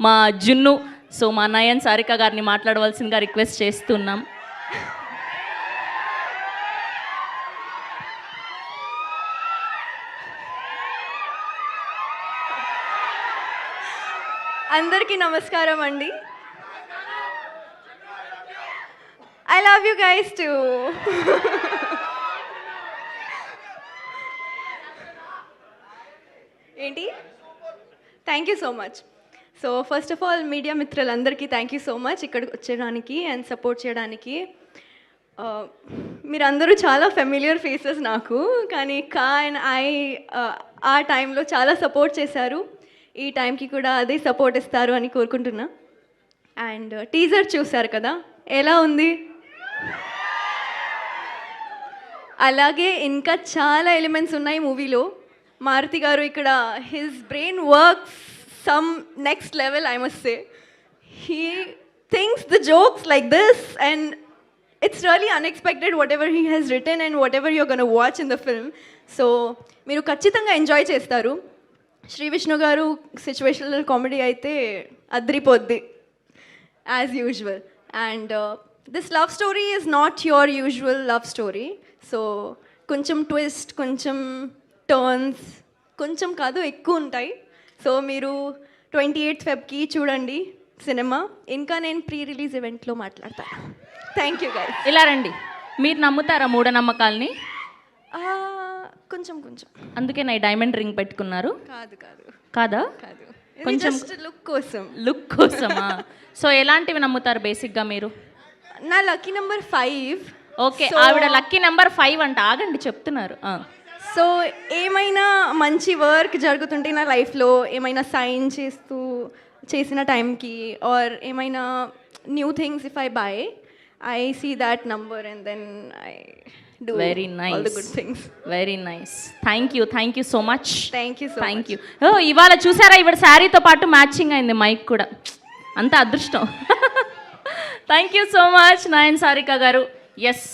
మా జున్ను. సో మా నయన్ సారిక గారిని మాట్లాడవలసిందిగా రిక్వెస్ట్ చేస్తున్నాం. అందరికీ నమస్కారం అండి. I love you guys too. ఏంటి? Thank you so much. So first of all media మిత్రులందరికీ థ్యాంక్ యూ సో మచ్ ఇక్కడికి వచ్చేయడానికి అండ్ సపోర్ట్ చేయడానికి. మీరందరూ చాలా ఫెమిలియర్ ఫేసెస్ నాకు, కానీ అండ్ ఆ టైంలో చాలా సపోర్ట్ చేశారు. ఈ టైంకి కూడా అదే సపోర్ట్ ఇస్తారు అని కోరుకుంటున్నా. అండ్ టీజర్ చూశారు కదా, ఎలా ఉంది? అలాగే ఇంకా చాలా ఎలిమెంట్స్ ఉన్నాయి మూవీలో. మారుతి గారు ఇక్కడ his brain works some next level, I must say. He thinks the jokes like this and it's really unexpected whatever he has written and whatever you're going to watch in the film. So మీరు ఖచ్చితంగా enjoy చేస్తారు. శ్రీ విష్ణు గారు situational comedy అయితే అద్రిపోద్ది as usual. And this love story is not your usual love story. So కొంచెం twist, కొంచెం turns, కొంచెం కాదు ఎక్కువ ఉంటాయి. సో మీరు 28th February చూడండి సినిమా. ఇంకా నేను ప్రీ రిలీజ్ ఈవెంట్లో మాట్లాడతాను. Thank you guys. ఇలా రండి. మీరు నమ్ముతారా మూఢనమ్మకాల్ని? కొంచెం కొంచెం. అందుకే నా డైమండ్ రింగ్ పెట్టుకున్నారు? కాదు కాదు. కాదా? కాదు, కొంచెం లుక్ కోసం. లుక్ కోసమా? సో ఎలాంటివి నమ్ముతారు బేసిక్గా మీరు? నా లక్కీ నెంబర్ 5. ఓకే, ఆవిడ లక్కీ నెంబర్ 5 అంట. ఆగండి, చెప్తున్నారు. సో ఏమైనా మంచి వర్క్ జరుగుతుంటే నా లైఫ్లో, ఏమైనా సైన్ చేసిన టైంకి ఆర్ ఏమైనా new things if I by, I see that number and then I do very nice, all the good things. Very nice. Thank you so much. Thank you so much. Oh, ఇవాళ చూసారా, ఇవాళ శారీతో పాటు matching అయింది mic కూడా. అంత అదృష్టం. Thank you so much Nayan Sarika గారు. Yes,